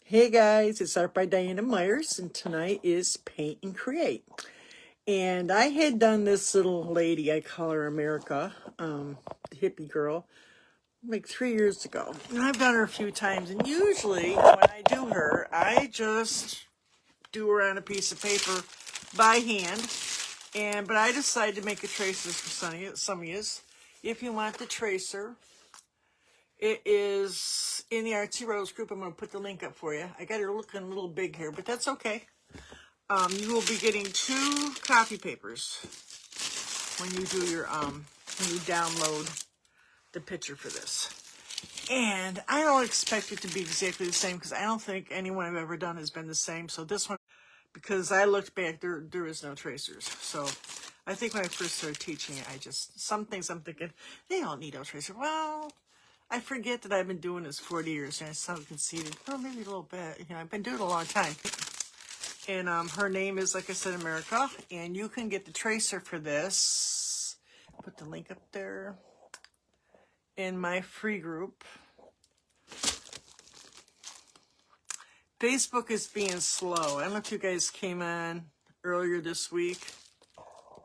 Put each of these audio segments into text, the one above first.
Hey guys, it's Art by Diana Myers, and tonight is Paint and Create. And I had done this little lady, I call her America, the hippie girl, like 3 years ago. And I've done her a few times, and usually when I do her, I just do her on a piece of paper by hand. But I decided to make a tracer for some of you. If you want the tracer, it is in the Artsy Rose group. I'm going to put the link up for you. I got her looking a little big here, but that's okay. You will be getting 2 copy papers when you do your, when you download the picture for this. And I don't expect it to be exactly the same because I don't think anyone I've ever done has been the same. So this one, because I looked back, there is no tracers. So I think when I first started teaching it, some things I'm thinking, they don't need no tracer. Well, I forget that I've been doing this 40 years, and I sound conceited. Well, maybe a little bit. You know, I've been doing it a long time. And her name is, like I said, America. And you can get the tracer for this. Put the link up there in my free group. Facebook is being slow. I don't know if you guys came on earlier this week.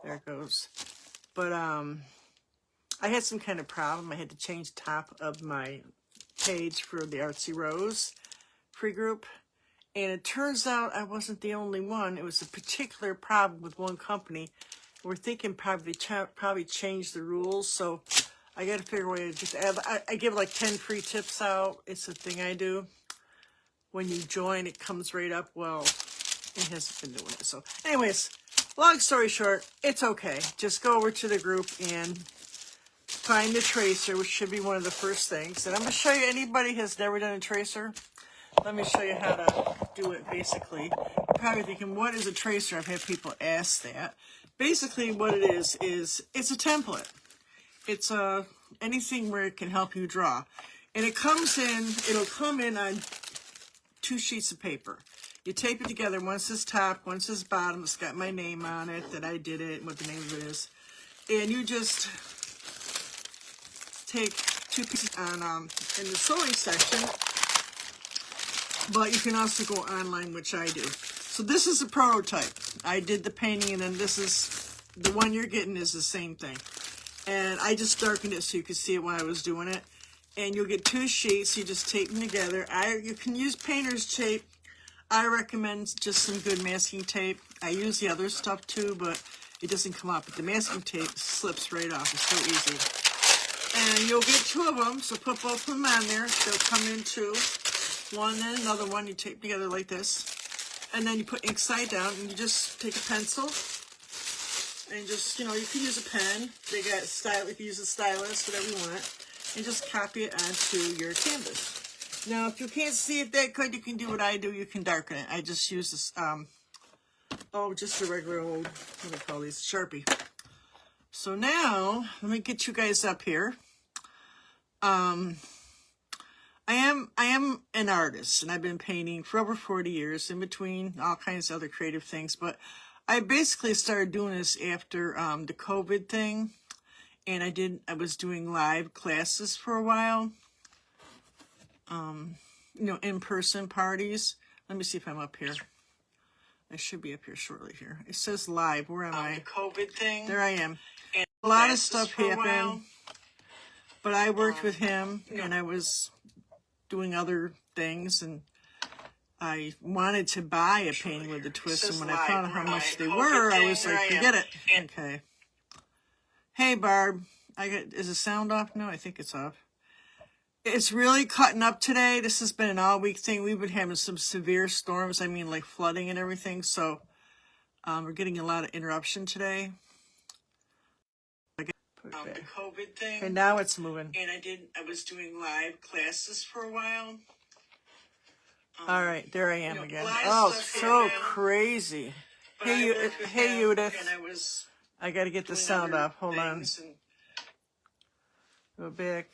There it goes. But I had some kind of problem. I had to change the top of my page for the Artsy Rose free group. And it turns out I wasn't the only one. It was a particular problem with one company. We're thinking probably change the rules. So I got to figure a way to just add. I give like 10 free tips out. It's a thing I do. When you join, it comes right up. Well, it hasn't been doing it. So anyways, long story short, it's okay. Just go over to the group and find the tracer, which should be one of the first things. And I'm going to show you, anybody has never done a tracer, let me show you how to do it basically. You're probably thinking, what is a tracer? I've had people ask that. Basically what it is it's a template. It's anything where it can help you draw. And it'll come in on 2 sheets of paper. You tape it together. One says top, one says bottom. It's got my name on it, that I did it, and what the name of it is. And you just take 2 pieces on in the sewing section. But you can also go online, which I do. So this is a prototype. I did the painting, and then this is the one you're getting is the same thing. And I just darkened it so you could see it when I was doing it. And you'll get 2 sheets. You just tape them together. You can use painter's tape. I recommend just some good masking tape. I use the other stuff too, but it doesn't come up. But the masking tape slips right off. It's so easy. And you'll get 2 of them. So put both of them on there. They'll come in 2. One and another one. You tape together like this. And then you put ink side down. And you just take a pencil. And just, you can use a pen. They got style. You can use a stylus, whatever you want. And just copy it onto your canvas. Now, if you can't see it that good, you can do what I do. You can darken it. I just use this, just a regular old, what do they call these? Sharpie. So now, let me get you guys up here. I am an artist, and I've been painting for over 40 years, in between all kinds of other creative things. But I basically started doing this after the COVID thing. And I was doing live classes for a while. In-person parties. Let me see if I'm up here. I should be up here shortly here. It says live. Where am I? The COVID thing. There I am. And a lot of stuff happened. But I worked with him, and I was doing other things, and I wanted to buy a painting with a twist, and when I found out how much they were, I was like, forget it. Okay. Hey, Barb. Is the sound off? No, I think it's off. It's really cutting up today. This has been an all-week thing. We've been having some severe storms. I mean, like flooding and everything. So we're getting a lot of interruption today. The COVID thing. And now it's moving. And I was doing live classes for a while. All right, there I am again. Oh, so crazy. Hey, Judith. I got to get the sound off. Hold on. Go back.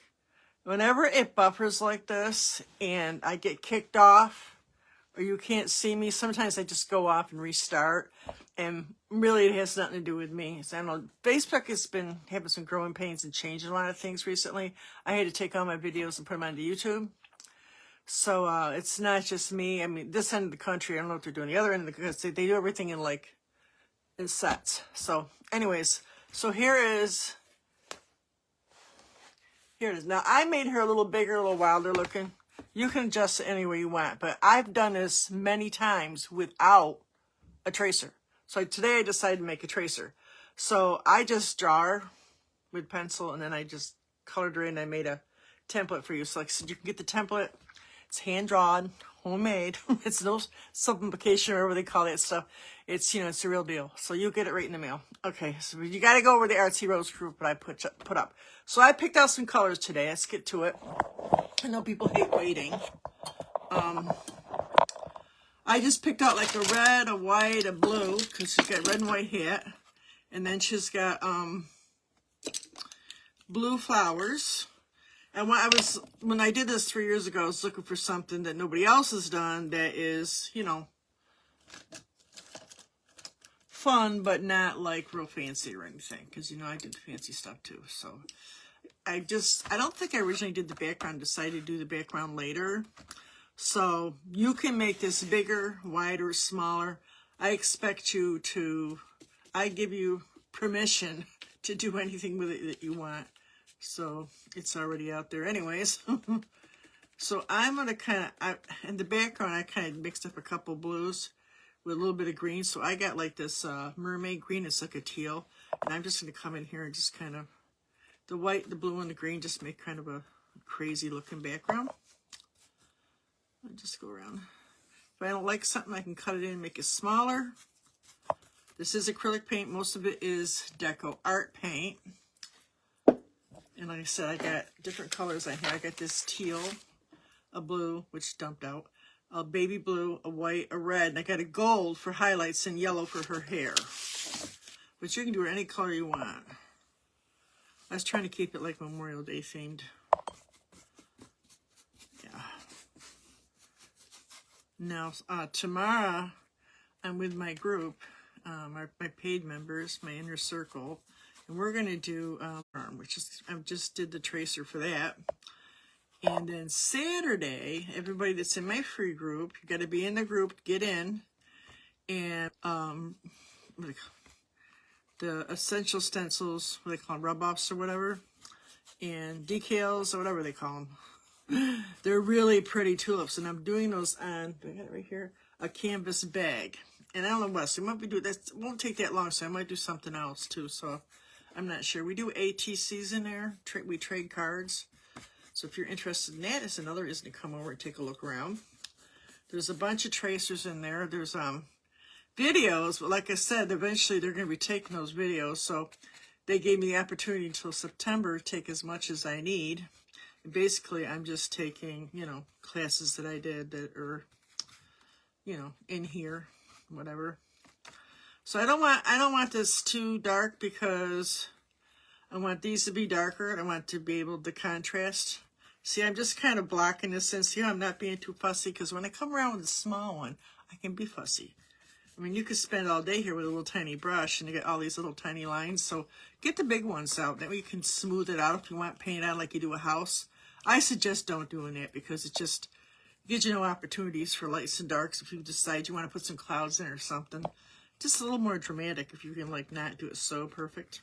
Whenever it buffers like this and I get kicked off or you can't see me, sometimes I just go off and restart. And really, it has nothing to do with me. So I don't know. Facebook has been having some growing pains and changing a lot of things recently. I had to take all my videos and put them onto YouTube. So it's not just me. I mean, this end of the country, I don't know what they're doing. The other end of the country, they do everything in like in sets. So anyways, so here it is. Now I made her a little bigger, a little wilder looking. You can adjust it any way you want, but I've done this many times without a tracer. So today I decided to make a tracer. So I just draw her with pencil, and then I just colored her in. I made a template for you. So like I said, you can get the template. It's hand drawn, homemade. It's no simplification or whatever they call that stuff. It's, you know, it's the real deal. So you'll get it right in the mail. Okay, so you got to go over the Artsy Rose group that I put up. So I picked out some colors today. Let's get to it. I know people hate waiting. I just picked out like a red, a white, a blue, because she's got red and white hat. And then she's got blue flowers. And when I did this 3 years ago, I was looking for something that nobody else has done that is, you know, fun, but not like real fancy or anything. Because, you know, I did fancy stuff too. So I don't think I originally did the background, decided to do the background later. So you can make this bigger, wider, smaller. I give you permission to do anything with it that you want. So it's already out there anyways. So I'm going to kind of, in the background, I kind of mixed up a couple blues with a little bit of green. So I got like this mermaid green. It's like a teal. And I'm just going to come in here and just kind of, the white, the blue, and the green just make kind of a crazy looking background. I'll just go around. If I don't like something, I can cut it in and make it smaller. This is acrylic paint. Most of it is Deco Art paint. And like I said, I got different colors on here. I got this teal, a blue, which dumped out, a baby blue, a white, a red, and I got a gold for highlights and yellow for her hair. But you can do it any color you want. I was trying to keep it like Memorial Day themed. Yeah. Now, tomorrow, I'm with my group, my paid members, my inner circle, and we're going to do which is, I just did the tracer for that. And then Saturday, everybody that's in my free group, you got to be in the group, get in, and the essential stencils, what they call them, rub-offs or whatever, and decals or whatever they call them. They're really pretty tulips, and I'm doing those on, I got it right here, a canvas bag. And I don't know what, so I might be doing that. It won't take that long, so I might do something else too. So I'm not sure. We do ATCs in there. We trade cards. So if you're interested in that, it's another reason to come over and take a look around. There's a bunch of tracers in there. There's videos, but like I said, eventually they're going to be taking those videos. So they gave me the opportunity until September to take as much as I need. And basically, I'm just taking, you know, classes that I did that are, you know, in here, whatever. So I don't want this too dark because I want these to be darker and I want to be able to contrast. See, I'm just kind of blocking this in. See, I'm not being too fussy because when I come around with a small one, I can be fussy. I mean, you could spend all day here with a little tiny brush and you get all these little tiny lines. So get the big ones out. That way you can smooth it out if you want paint on like you do a house. I suggest don't doing that because it just gives you no opportunities for lights and darks if you decide you want to put some clouds in or something. Just a little more dramatic if you can like not do it so perfect.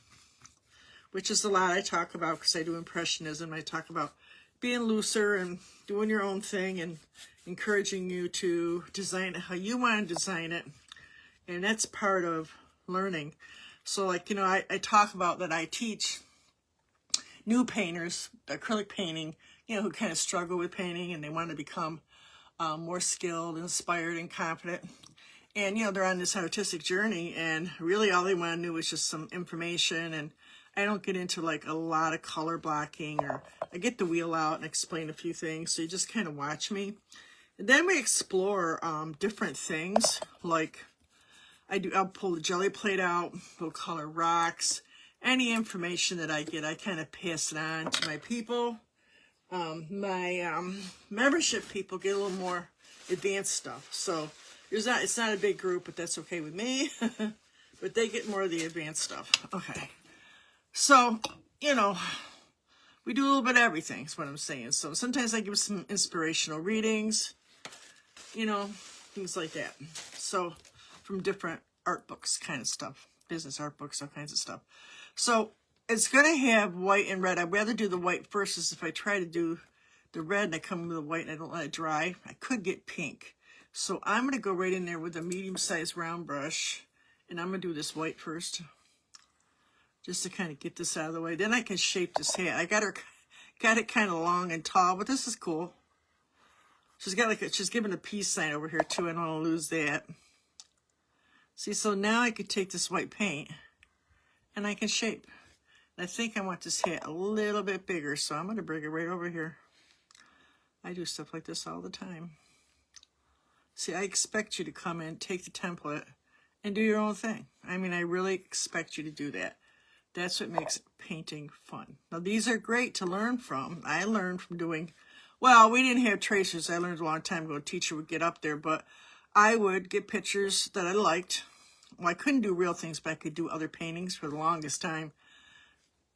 Which is a lot I talk about because I do impressionism. I talk about being looser and doing your own thing and encouraging you to design it how you want to design it. And that's part of learning. So like, you know, I talk about that I teach new painters, acrylic painting, you know, who kind of struggle with painting and they want to become more skilled, inspired, and confident. And, you know, they're on this artistic journey and really all they want to do is just some information. And I don't get into like a lot of color blocking, or I get the wheel out and explain a few things. So you just kind of watch me. And then we explore different things. Like I'll pull the jelly plate out, we'll color rocks. Any information that I get, I kind of pass it on to my people. My membership people get a little more advanced stuff. So it's not a big group, but that's okay with me. But they get more of the advanced stuff. Okay. So, you know, we do a little bit of everything, is what I'm saying. So sometimes I give some inspirational readings, you know, things like that. So from different art books kind of stuff, business art books, all kinds of stuff. So it's going to have white and red. I'd rather do the white first, as if I try to do the red and I come with the white and I don't let it dry, I could get pink. So I'm going to go right in there with a medium-sized round brush, and I'm going to do this white first, just to kind of get this out of the way. Then I can shape this hat. I got it kind of long and tall, but this is cool. She's got she's giving a peace sign over here too. I don't want to lose that. See, so now I could take this white paint and I can shape. And I think I want this hat a little bit bigger, so I'm going to bring it right over here. I do stuff like this all the time. See, I expect you to come in, take the template, and do your own thing. I mean, I really expect you to do that. That's what makes painting fun. Now, these are great to learn from. I learned from doing, well, we didn't have tracers. I learned a long time ago. A teacher would get up there, but I would get pictures that I liked. Well, I couldn't do real things, but I could do other paintings for the longest time.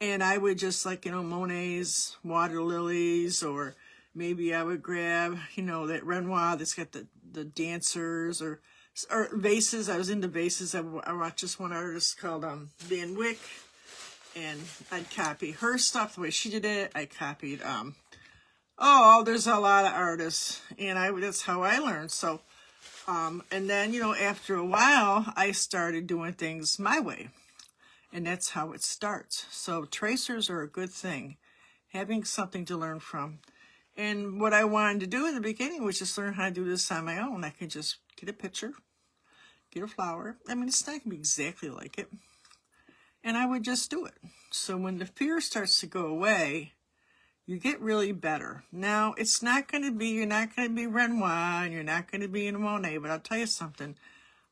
And I would just, like, you know, Monet's, water lilies, or maybe I would grab, you know, that Renoir that's got the dancers, or vases. I was into vases. I watched this one artist called Van Wyck, and I'd copy her stuff the way she did it. I copied, there's a lot of artists, and that's how I learned. So, and then, you know, after a while, I started doing things my way, and that's how it starts. So tracers are a good thing, having something to learn from. And what I wanted to do in the beginning was just learn how to do this on my own. I could just get a picture, get a flower. I mean, it's not going to be exactly like it. And I would just do it. So when the fear starts to go away, you get really better. Now, it's not going to be, you're not going to be Renoir, and you're not going to be in Monet, but I'll tell you something.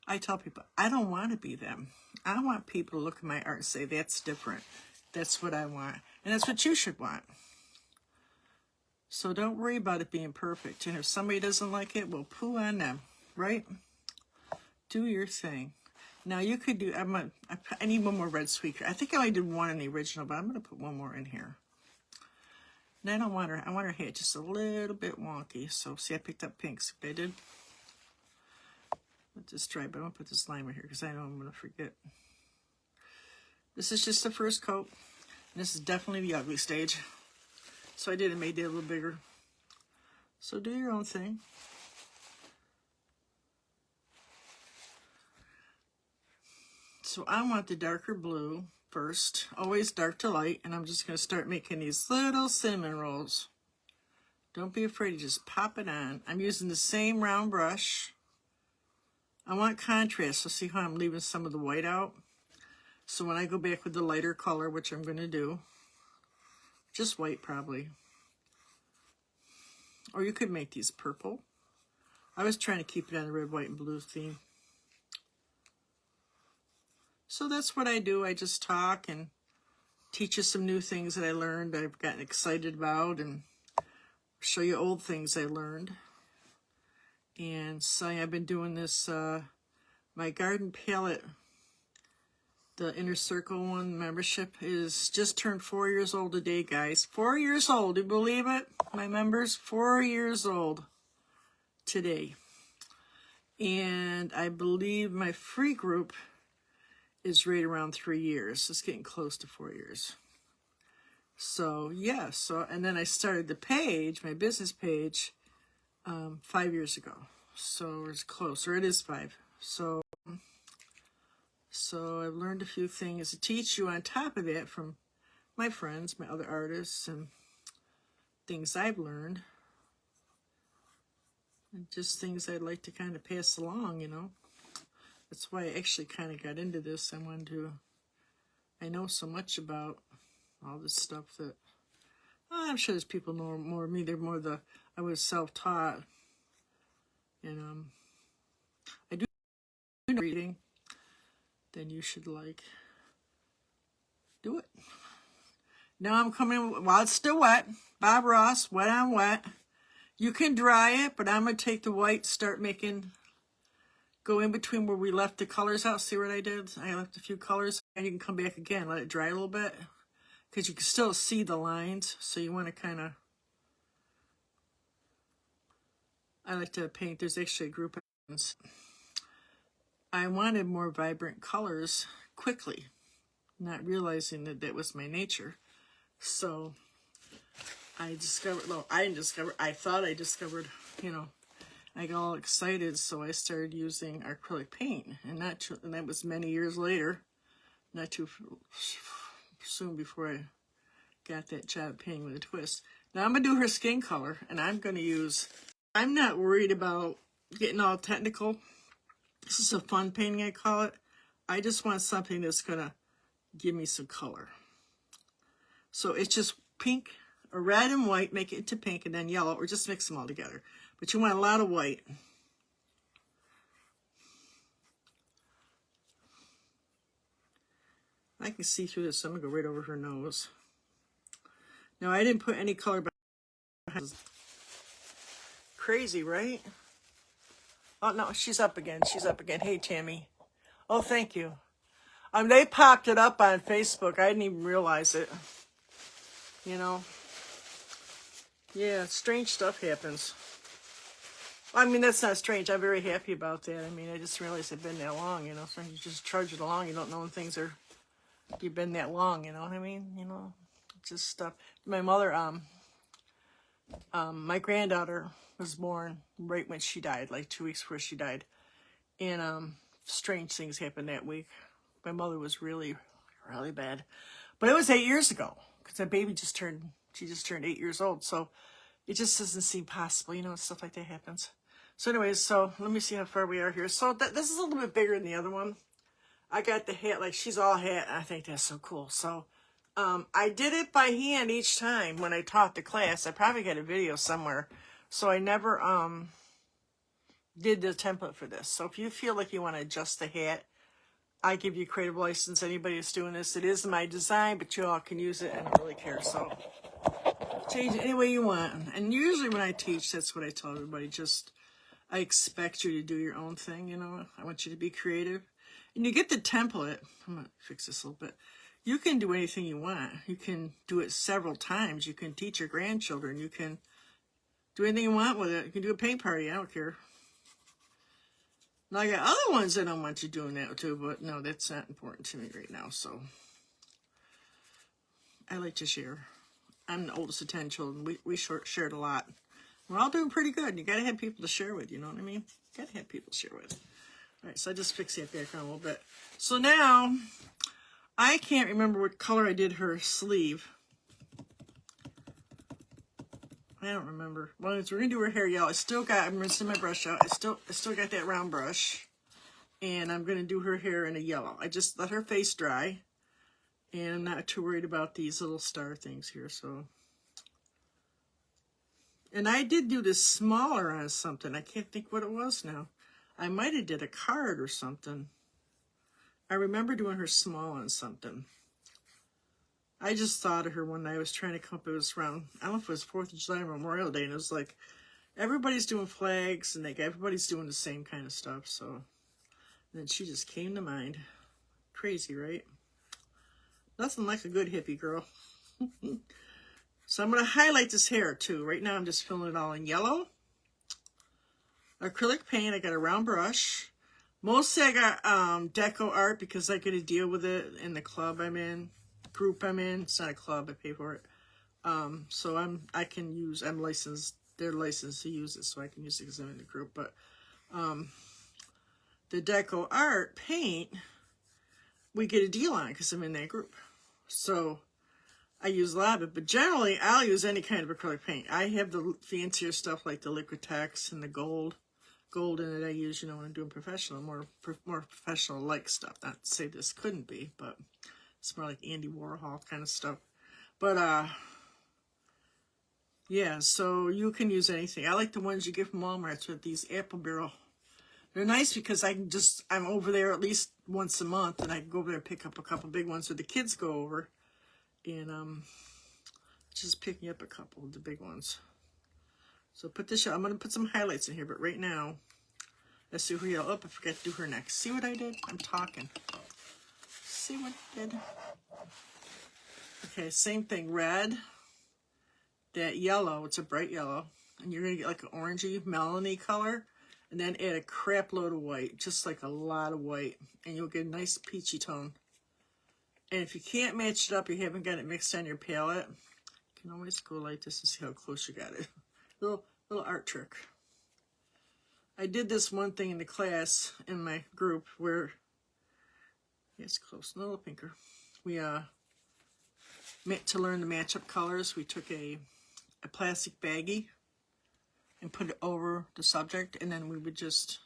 I tell people, I don't want to be them. I want people to look at my art and say, that's different. That's what I want. And that's what you should want. So don't worry about it being perfect. And if somebody doesn't like it, well, poo on them, right? Do your thing. Now you could do, I need one more red squeaker. I think I only did one in the original, but I'm going to put one more in here. And I don't want her, I want her hat just a little bit wonky. So see, I picked up pinks. I did. Let this dry, but I'm going to put this lime right here because I know I'm going to forget. This is just the first coat. And this is definitely the ugly stage. So I made it a little bigger. So do your own thing. So I want the darker blue first, always dark to light, and I'm just going to start making these little cinnamon rolls. Don't be afraid to just pop it on. I'm using the same round brush. I want contrast, so see how I'm leaving some of the white out? So when I go back with the lighter color, which I'm going to do, just white probably. Or you could make these purple. I was trying to keep it on the red, white, and blue theme. So that's what I do. I just talk and teach you some new things that I learned, I've gotten excited about, and show you old things I learned. And so I've been doing this, my garden palette, the Inner Circle one membership is just turned 4 years old today, guys. 4 years old, do you believe it? My members, 4 years old today. And I believe my free group is right around 3 years. It's getting close to 4 years. So, yeah. So, and then I started the page, my business page, 5 years ago. So it's close, or it is 5. So I've learned a few things to teach you on top of that from my friends, my other artists, and things I've learned. And just things I'd like to kind of pass along, you know. That's why I actually kind of got into this. I know so much about all this stuff that, I'm sure there's people know more of me. They're more I was self-taught. And I do reading. Then you should do it. Now I'm coming, while it's still wet, Bob Ross, wet on wet. You can dry it, but I'm going to take the white, go in between where we left the colors out. See what I did? I left a few colors, and you can come back again, let it dry a little bit. because you can still see the lines. So you want to kind of, I like to paint, there's actually a group of ones. I wanted more vibrant colors quickly, not realizing that that was my nature. So I discovered, no, I didn't discover, I thought I discovered, you know, I got all excited, so I started using acrylic paint, and that was many years later, not too soon before I got that job painting with a twist. Now I'm going to do her skin color, and I'm going to use, I'm not worried about getting all technical. This is a fun painting, I call it. I just want something that's going to give me some color. So it's just pink, or red and white, make it into pink, and then yellow, or just mix them all together. But you want a lot of white. I can see through this, so I'm going to go right over her nose. Now, I didn't put any color behind. Crazy, right? Oh, no, she's up again. She's up again. Hey, Tammy. Oh, thank you. They popped it up on Facebook. I didn't even realize it. You know? Yeah, strange stuff happens. I mean, that's not strange. I'm very happy about that. I mean, I just realized it's been that long, you know? So you just charge it along. You don't know when things are... You've been that long, you know what I mean? You know, just stuff. My mother, my granddaughter was born right when she died, like 2 weeks before she died. And strange things happened that week. My mother was really, really bad. But it was 8 years ago, because that baby she just turned 8 years old. So it just doesn't seem possible, you know, stuff like that happens. So anyways, so let me see how far we are here. So this is a little bit bigger than the other one. I got the hat, like she's all hat. I think that's so cool. So I did it by hand each time when I taught the class. I probably got a video somewhere. So I never did the template for this. So if you feel like you want to adjust the hat, I give you creative license. Anybody who's doing this, it is my design, but you all can use it. I don't really care. So change it any way you want. And usually when I teach, that's what I tell everybody. Just, I expect you to do your own thing, you know. I want you to be creative. And you get the template. I'm going to fix this a little bit. You can do anything you want. You can do it several times. You can teach your grandchildren. You can do anything you want with it. You can do a paint party. I don't care. Now, I got other ones that I don't want you doing that too, but no, that's not important to me right now. So I like to share. I'm the oldest of 10 children. We shared a lot. We're all doing pretty good. You got to have people to share with, you know what I mean? Got to have people to share with. All right, so I just fixed that background a little bit. So now, I can't remember what color I did her sleeve. I don't remember. Well, we're going to do her hair yellow. I'm rinsing my brush out. I still got that round brush. And I'm going to do her hair in a yellow. I just let her face dry. And I'm not too worried about these little star things here, so. And I did do this smaller on something. I can't think what it was now. I might have did a card or something. I remember doing her small on something. I just thought of her when I was trying to come up, it was around, I don't know if it was 4th of July or Memorial Day, and it was like, everybody's doing flags, and everybody's doing the same kind of stuff, so. And then she just came to mind. Crazy, right? Nothing like a good hippie girl. So I'm going to highlight this hair, too. Right now, I'm just filling it all in yellow. Acrylic paint, I got a round brush. Mostly I got deco art because I get to deal with it in the club I'm in, group I'm in. It's not a club, I pay for it. So I'm licensed, they're licensed to use it, so I can use it because I'm in the group. But the deco art paint, we get a deal on it because I'm in that group. So I use a lot of it, but generally I'll use any kind of acrylic paint. I have the fancier stuff like the Liquitex and the gold in it I use, you know, when I'm doing professional, more professional-like stuff. Not to say this couldn't be, but it's more like Andy Warhol kind of stuff. But, yeah, so you can use anything. I like the ones you get from Walmart with these apple barrel. They're nice because I'm over there at least once a month, and I can go over there and pick up a couple big ones, or the kids go over, and just picking up a couple of the big ones. So put this, I'm going to put some highlights in here, but right now, let's do her yellow. Oh, I forgot to do her next. See what I did? I'm talking. See what I did? Okay, same thing. Red, that yellow, it's a bright yellow. And you're going to get like an orangey, melony color. And then add a crap load of white, just like a lot of white. And you'll get a nice peachy tone. And if you can't match it up, you haven't got it mixed on your palette, you can always go like this and see how close you got it. Little art trick. I did this one thing in the class in my group where, it's close, a little pinker. We to learn to match up colors, we took a plastic baggie and put it over the subject, and then we would just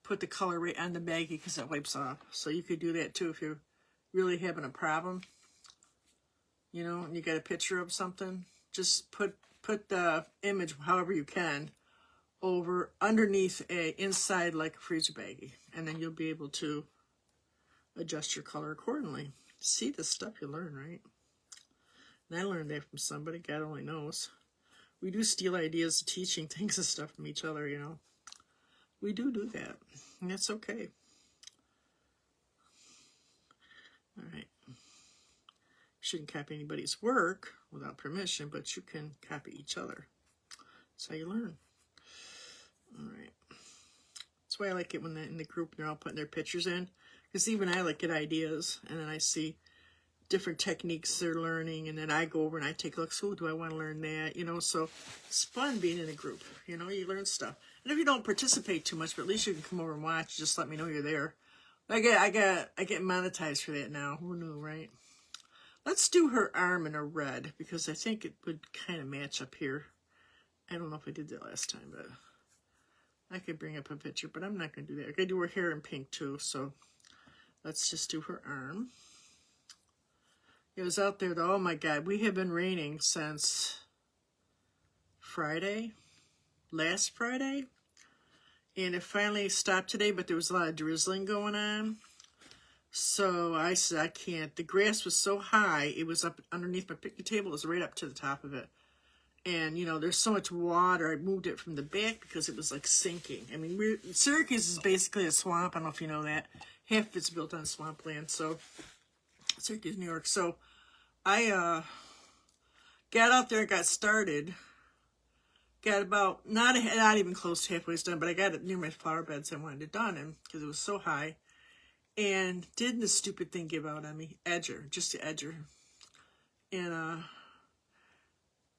put the color right on the baggie because it wipes off. So you could do that too if you're really having a problem, you know, and you got a picture of something. Just put the image, however you can, over underneath inside like a freezer baggie, and then you'll be able to adjust your color accordingly. See the stuff you learn, right? And I learned that from somebody, God only knows. We do steal ideas of teaching things and stuff from each other, you know. We do that, and that's okay. All right. You shouldn't copy anybody's work without permission, but you can copy each other. That's how you learn. All right. That's why I like it when they're in the group they're all putting their pictures in, because even I like get ideas, and then I see different techniques they're learning, and then I go over and I take a look. So, do I want to learn that? You know, so it's fun being in a group. You know, you learn stuff. And if you don't participate too much, but at least you can come over and watch. Just let me know you're there. I get monetized for that now. Who knew, right? Let's do her arm in a red because I think it would kind of match up here. I don't know if I did that last time, but I could bring up a picture, but I'm not going to do that. I could do her hair in pink too, so let's just do her arm. It was out there though. Oh my God, we have been raining since Friday, last Friday, and it finally stopped today, but there was a lot of drizzling going on. So I said, I can't. The grass was so high, it was up underneath my picnic table. It was right up to the top of it. And, you know, there's so much water. I moved it from the back because it was like sinking. I mean, Syracuse is basically a swamp. I don't know if you know that. Half of it's built on swampland. So, Syracuse, New York. So, I got out there and got started. Got about, not even close to halfway done, but I got it near my flower beds. I wanted it done and because it was so high. And didn't the stupid thing give out on me? Edger, just the edger. And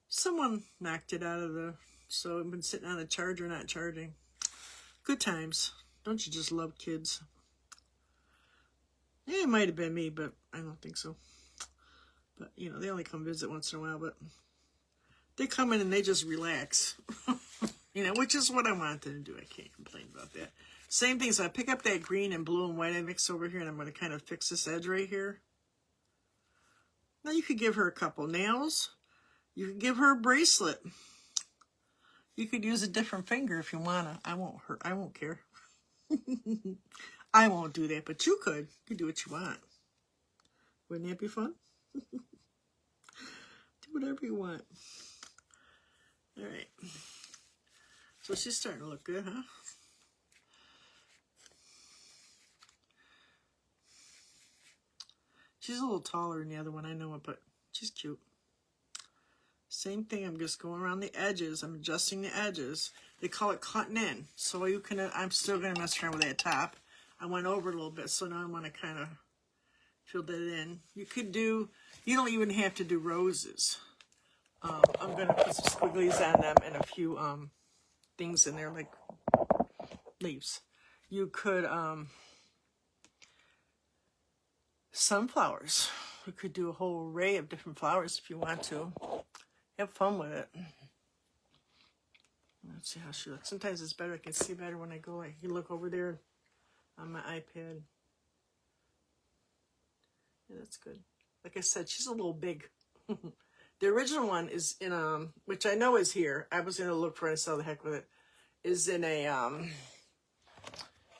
someone knocked it out of the, so I've been sitting on a charger, not charging. Good times. Don't you just love kids? Yeah, it might have been me, but I don't think so. But, you know, they only come visit once in a while, but they come in and they just relax. You know, which is what I want them to do. I can't complain about that. Same thing, so I pick up that green and blue and white I mix over here, and I'm going to kind of fix this edge right here. Now you could give her a couple nails. You could give her a bracelet. You could use a different finger if you want to. I won't care. I won't do that, but you could. You could do what you want. Wouldn't that be fun? Do whatever you want. All right. So she's starting to look good, huh? She's a little taller than the other one, I know it, but she's cute. Same thing, I'm just going around the edges. I'm adjusting the edges. They call it cutting in. So you can, I'm still going to mess around with that top. I went over it a little bit, so now I want to kind of fill that in. You could do, you don't even have to do roses. I'm going to put some squigglies on them and a few things in there, like leaves. You could, sunflowers. You could do a whole array of different flowers if you want to. Have fun with it. Let's see how she looks. Sometimes it's better. I can see better when I go. You look over there on my iPad. Yeah, that's good. Like I said, she's a little big. The original one is in which I know is here. I was gonna look for it and sell the heck with it. Is in a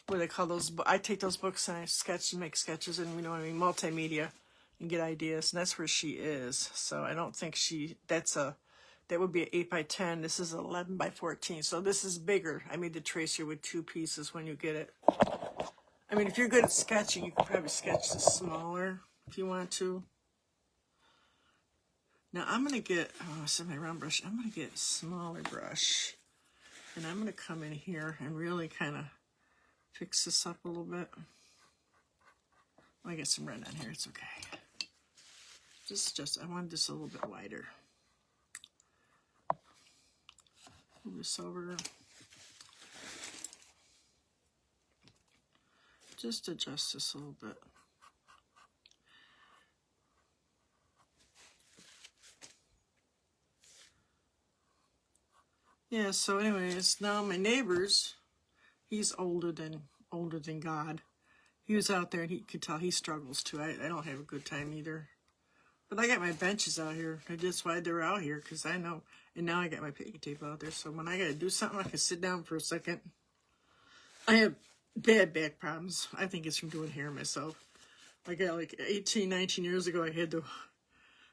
what do they call those? I take those books and I sketch and make sketches and, you know what I mean, multimedia, and get ideas. And that's where she is. So I don't think that would be an 8 by 10. This is 11 by 14. So this is bigger. I made the tracer with 2 pieces when you get it. I mean, if you're good at sketching, you could probably sketch this smaller if you want to. Now I'm going to get, my round brush, I'm going to get a smaller brush. And I'm going to come in here and really kind of fix this up a little bit. I get some red on here, it's okay. I wanted this a little bit wider. Move this over. Just adjust this a little bit. Yeah, so anyways, now my neighbors, he's older than God. He was out there and he could tell he struggles too. I don't have a good time either. But I got my benches out here. That's why they're out here, because I know. And now I got my picket tape out there, so when I got to do something, I can sit down for a second. I have bad back problems. I think it's from doing hair myself. I got like 18, 19 years ago,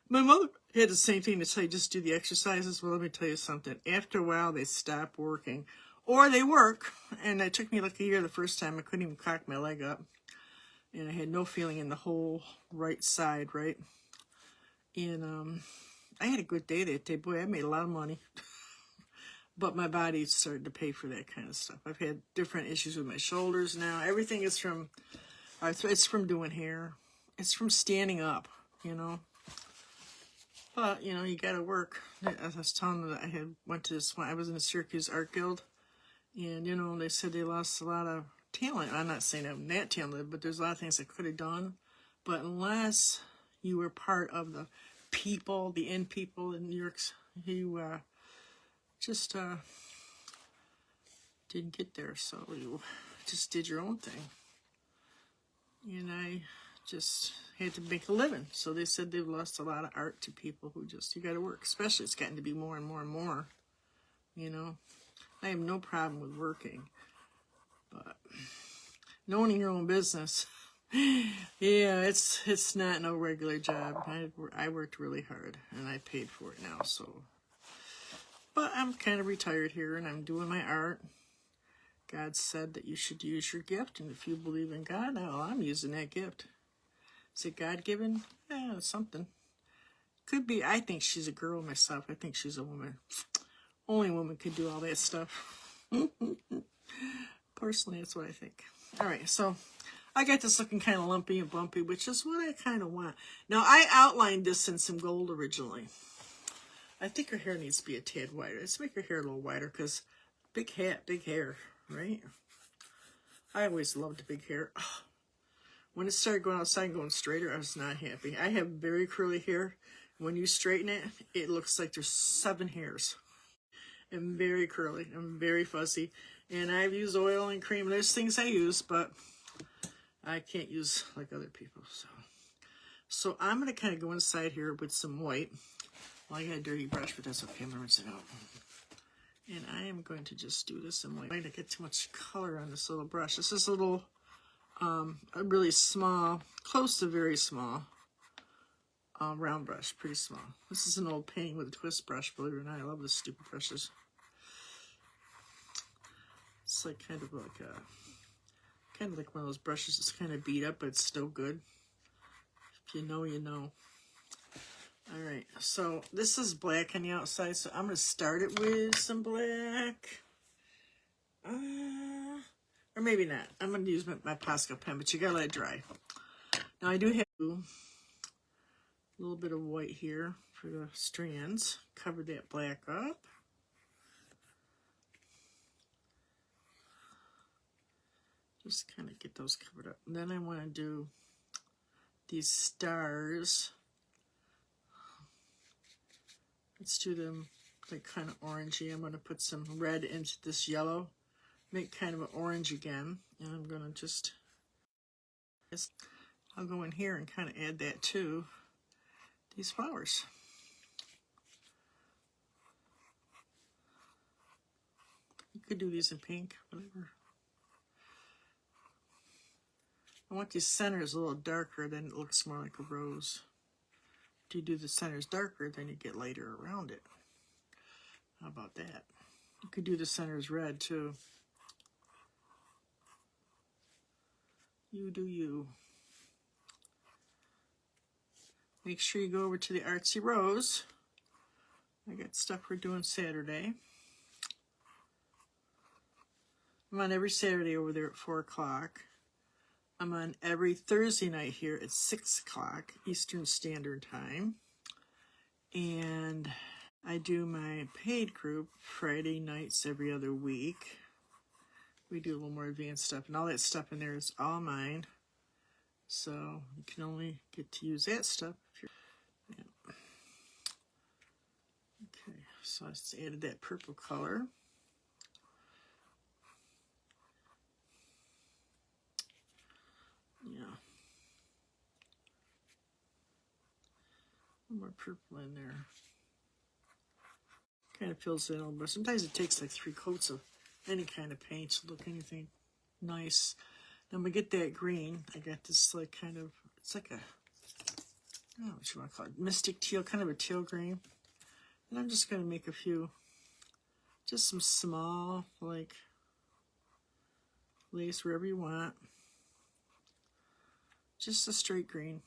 my mother had the same thing to tell you, just do the exercises. Well, let me tell you something. After a while, they stop working. Or they work, and it took me like a year the first time. I couldn't even cock my leg up. And I had no feeling in the whole right side, right? And I had a good day that day. Boy, I made a lot of money. But my body started to pay for that kind of stuff. I've had different issues with my shoulders now. Everything is from, it's from doing hair. It's from standing up, you know. But, you know, you got to work. As I was telling them, I was in the Syracuse Art Guild. And, you know, they said they lost a lot of talent. I'm not saying I'm that talented, but there's a lot of things I could have done. But unless you were part of the people, the in people in New York, you just didn't get there. So you just did your own thing. And I just had to make a living. So they said they've lost a lot of art to people who just, you got to work. Especially it's gotten to be more and more and more, you know. I have no problem with working. But owning your own business, yeah, it's not no regular job. I worked really hard, and I paid for it now, so. But I'm kind of retired here, and I'm doing my art. God said that you should use your gift, and if you believe in God, well, I'm using that gift. Is it God-given? Yeah, it's something. Could be. I think she's a girl myself. I think she's a woman. Only a woman could do all that stuff. Personally, that's what I think. All right, so I got this looking kind of lumpy and bumpy, which is what I kind of want. Now, I outlined this in some gold originally. I think her hair needs to be a tad wider. Let's make her hair a little wider, because big hat, big hair, right? I always loved big hair. When it started going outside and going straighter, I was not happy. I have very curly hair. When you straighten it, it looks like there's 7 hairs. I'm very curly. I'm very fuzzy. And I've used oil and cream. There's things I use, but I can't use like other people. So I'm going to kind of go inside here with some white. Well, I got a dirty brush, but that's okay. I'm going to rinse it out. And I am going to just do this in white. I don't get too much color on this little brush. This is a little, a really small, close to very small round brush. Pretty small. This is an old painting with a twist brush, believe it or not. I love this stupid brushes. It's like kind of like one of those brushes that's kind of beat up, but it's still good. If you know, you know. All right, so this is black on the outside, so I'm going to start it with some black. Or maybe not. I'm going to use my Posca pen, but you got to let it dry. Now, I do have a little bit of white here for the strands. Cover that black up. Just kind of get those covered up. And then I want to do these stars. Let's do them like kind of orangey. I'm going to put some red into this yellow. Make kind of an orange again. And I'm going to just, I'll go in here and kind of add that to these flowers. You could do these in pink, whatever. I want these centers a little darker, then it looks more like a rose. If you do the centers darker, then you get lighter around it. How about that? You could do the centers red too. You do you. make sure you go over to the Artsy Rose. I got stuff we're doing Saturday. I'm on every Saturday over there at 4 o'clock. I'm on every Thursday night here at 6 o'clock Eastern Standard Time. And I do my paid group Friday nights every other week. We do a little more advanced stuff, and all that stuff in there is all mine. So you can only get to use that stuff if you're... Yeah. Okay, so I just added that purple color. Yeah. A little more purple in there. Kind of fills it in a little bit. Sometimes it takes like 3 coats of any kind of paint to look anything nice. Then we get that green. I got this like kind of, it's like a, I don't know what you want to call it, mystic teal, kind of a teal green. And I'm just going to make a few, just some small, like, lace wherever you want. Just a straight green.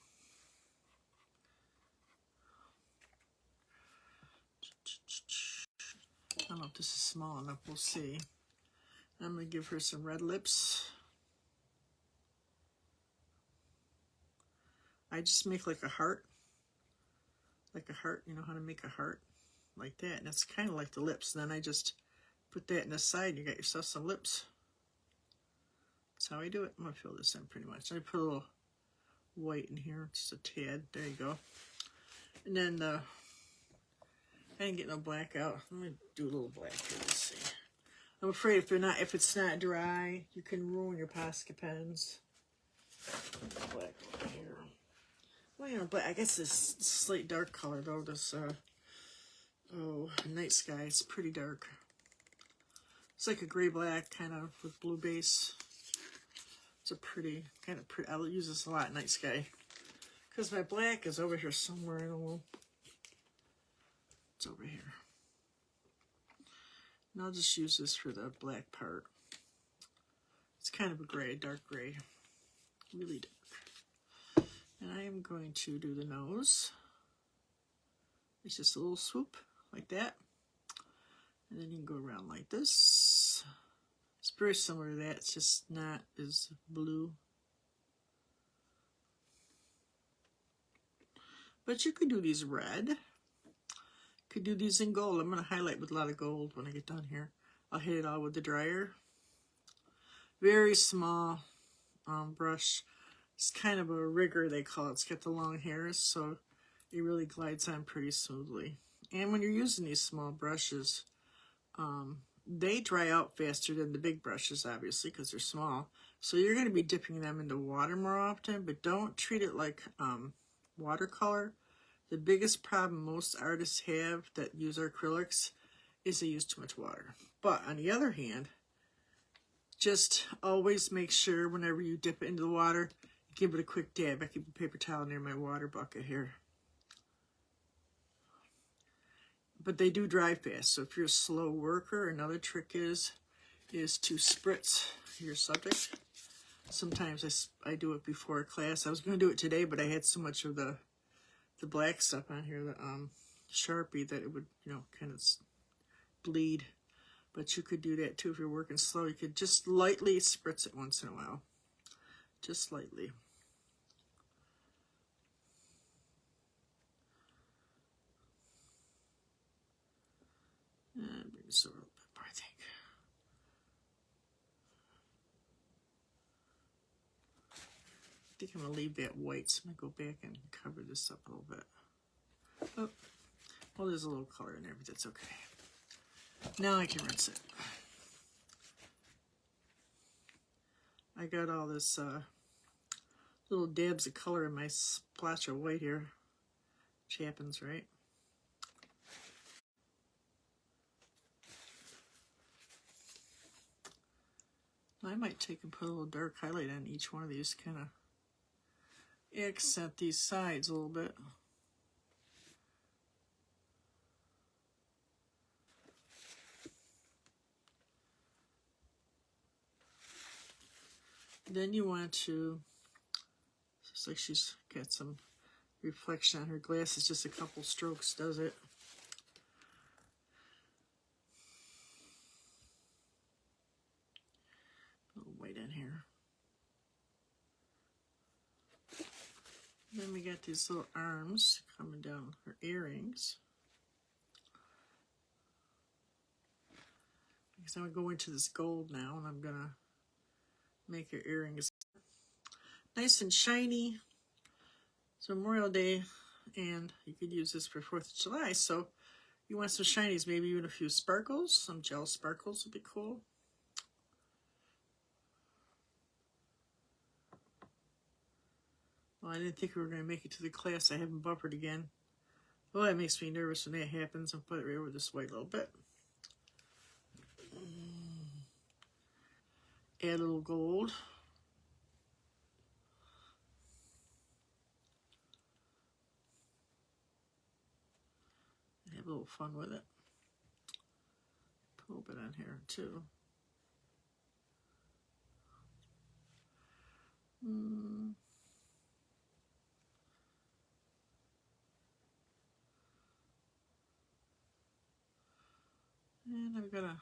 I don't know if this is small enough, we'll see. I'm going to give her some red lips. I just make like a heart. Like a heart, you know how to make a heart? Like that, and it's kind of like the lips. And then I just put that in the side, and you got yourself some lips. That's how I do it. I'm going to fill this in pretty much. I put a little white in here, just a tad. There you go. And then I didn't get no black out. Let me do a little black here. Let's see. I'm afraid if it's not dry, you can ruin your Posca pens. Black over here. Well, you know, but I guess this slate dark color though. This night sky. It's pretty dark. It's like a gray black kind of with blue base. It's a pretty kind of pretty. I'll use this a lot. Night sky. Because my black is over here somewhere. I don't know. It's over here. And I'll just use this for the black part. It's kind of a gray, dark gray. Really dark. And I am going to do the nose. It's just a little swoop like that. And then you can go around like this. It's very similar to that. It's just not as blue. But you could do these red. Could do these in gold. I'm going to highlight with a lot of gold when I get done here. I'll hit it all with the dryer. Very small brush. It's kind of a rigger, they call it. It's got the long hairs, so it really glides on pretty smoothly. And when you're using these small brushes, they dry out faster than the big brushes, obviously, because they're small. So you're going to be dipping them into water more often, but don't treat it like watercolor. The biggest problem most artists have that use acrylics is they use too much water. But on the other hand, just always make sure whenever you dip it into the water, give it a quick dab. I keep a paper towel near my water bucket here. But they do dry fast, so if you're a slow worker, another trick is to spritz your subject. Sometimes I do it before a class. I was going to do it today, but I had so much of the black stuff on here, the Sharpie, that it would, you know, kind of bleed. But you could do that too if you're working slow. You could just lightly spritz it once in a while. Just lightly. And bring this over a little bit more, I think. I think I'm going to leave that white, so I'm going to go back and cover this up a little bit. Oh, well, there's a little color in there, but that's okay. Now I can rinse it. I got all this little dabs of color in my splash of white here, which happens, right? I might take and put a little dark highlight on each one of these, kind of accent these sides a little bit. Then you want to, it's like she's got some reflection on her glasses. Just a couple strokes does it. A little white in here. Then we got these little arms coming down her earrings. Because I'm going to go into this gold now, and I'm going to make her earrings nice and shiny. It's Memorial Day, and you could use this for 4th of July, so you want some shinies, maybe even a few sparkles. Some gel sparkles would be cool. Well, I didn't think we were going to make it to the class. I haven't buffered again. Oh, that makes me nervous when that happens. I'll put it right over this white a little bit. Add a little gold. Have a little fun with it. Put a little bit on here too. And I'm gonna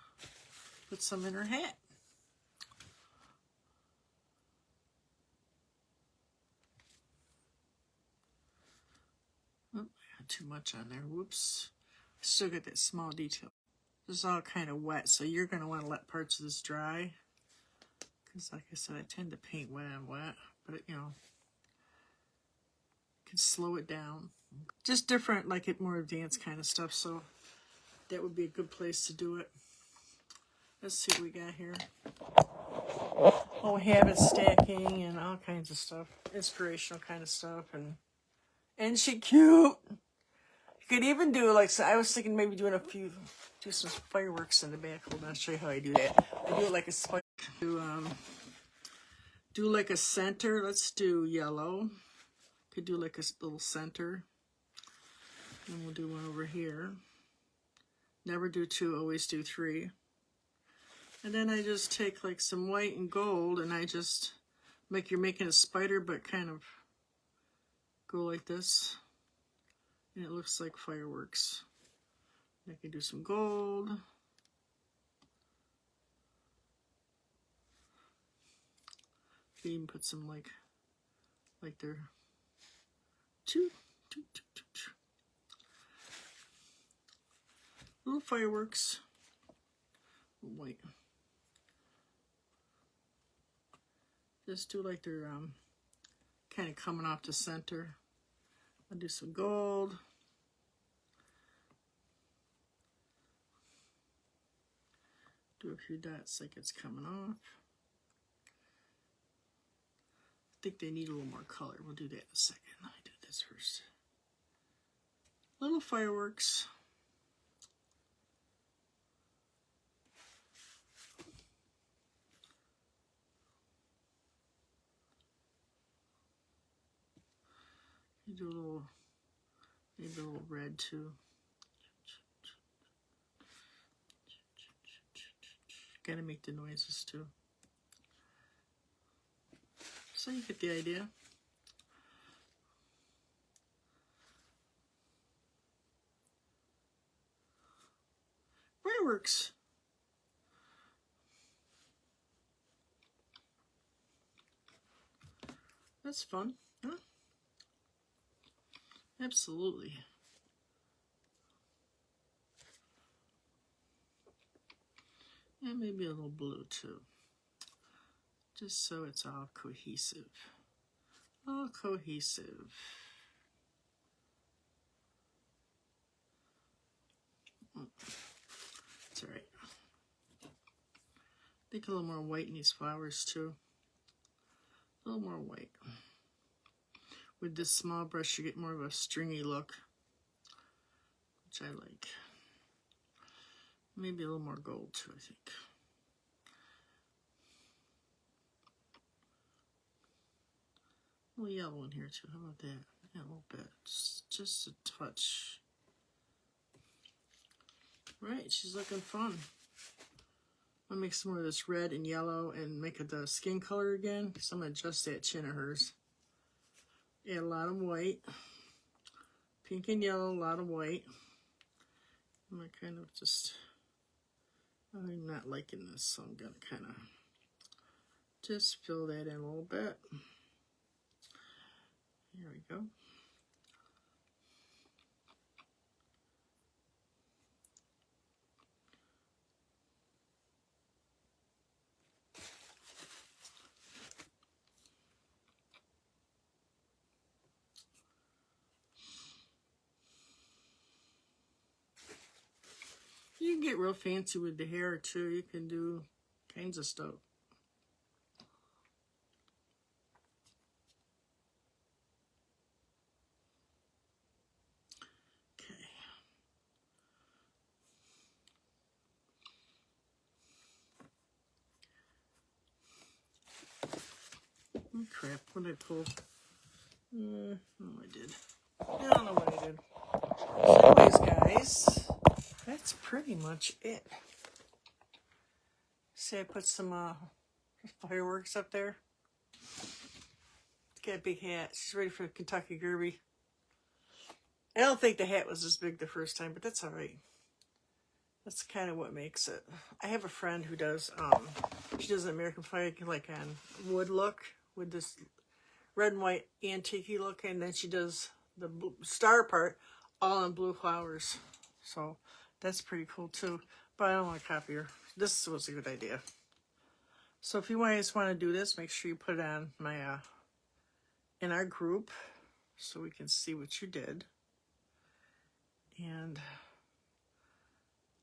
put some in her hat. Oh, I got too much on there. Whoops. Still got that small detail. This is all kind of wet, so you're going to want to let parts of this dry. Because like I said, I tend to paint when I'm wet. But, you know, you can slow it down. Just different, like it more advanced kind of stuff. So that would be a good place to do it. Let's see what we got here. Oh, habit stacking and all kinds of stuff. Inspirational kind of stuff. And she cute. You could even do like, so I was thinking maybe do some fireworks in the back. Hold on, I'll show you how I do that. I do it like a spike. Do like a center. Let's do yellow. Could do like a little center. And we'll do one over here. Never do 2, always do 3. And then I just take like some white and gold, and I just you're making a spider, but kind of go like this. And it looks like fireworks. I can do some gold. You can even put some like they're little fireworks. White. Just do like they're kind of coming off the center. I'll do some gold. Do a few dots like it's coming off. I think they need a little more color. We'll do that in a second. Let me do this first. Little fireworks. You do a little, maybe a little red too. Gotta make the noises too. So you get the idea. Fireworks. That's fun, huh? Absolutely. And maybe a little blue too. Just so it's all cohesive. All cohesive. It's all right. I think a little more white in these flowers too. A little more white. With this small brush, you get more of a stringy look, which I like. Maybe a little more gold too, I think. A little yellow in here too. How about that? Yeah, a little bit. Just a touch. Right, she's looking fun. I'll make some more of this red and yellow and make it the skin color again. So I'm going to adjust that chin of hers. Add a lot of white. Pink and yellow, a lot of white. I'm gonna kind of just, I'm not liking this, so I'm gonna kind of just fill that in a little bit. Here we go. You can get real fancy with the hair too. You can do kinds of stuff. Okay. Oh, crap, what did I pull? Oh, I did. I don't know what I did. So anyways, guys, that's pretty much it. See, I put some fireworks up there. Got a big hat. She's ready for Kentucky Derby. I don't think the hat was as big the first time, but that's all right. That's kind of what makes it. I have a friend who does, she does an American flag like on wood look with this red and white antique look, and then she does the star part all in blue flowers. So that's pretty cool too. But I don't want to copy her. This was a good idea. So if you guys want to do this, make sure you put it on my in our group so we can see what you did. And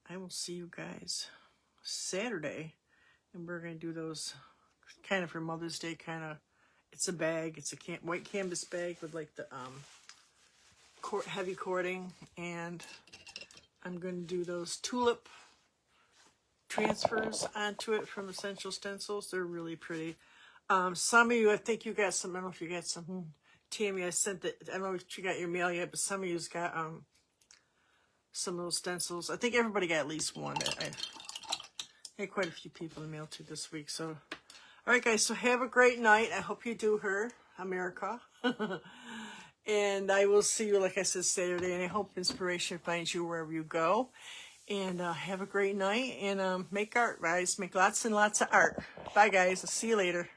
I will see you guys Saturday, and we're going to do those kind of for Mother's Day, kind of. It's a bag. It's a white canvas bag with like the heavy cording, and I'm going to do those tulip transfers onto it from Essential Stencils. They're really pretty. Some of you, I think you got some. I don't know if you got some. Tammy, I sent it. I don't know if you got your mail yet, but some of you's got some of those stencils. I think everybody got at least one. I had quite a few people in the mail to this week. So, all right, guys. So have a great night. I hope you do her, America. And I will see you, like I said, Saturday. And I hope inspiration finds you wherever you go. And have a great night. And make art, guys. Make lots and lots of art. Bye, guys. I'll see you later.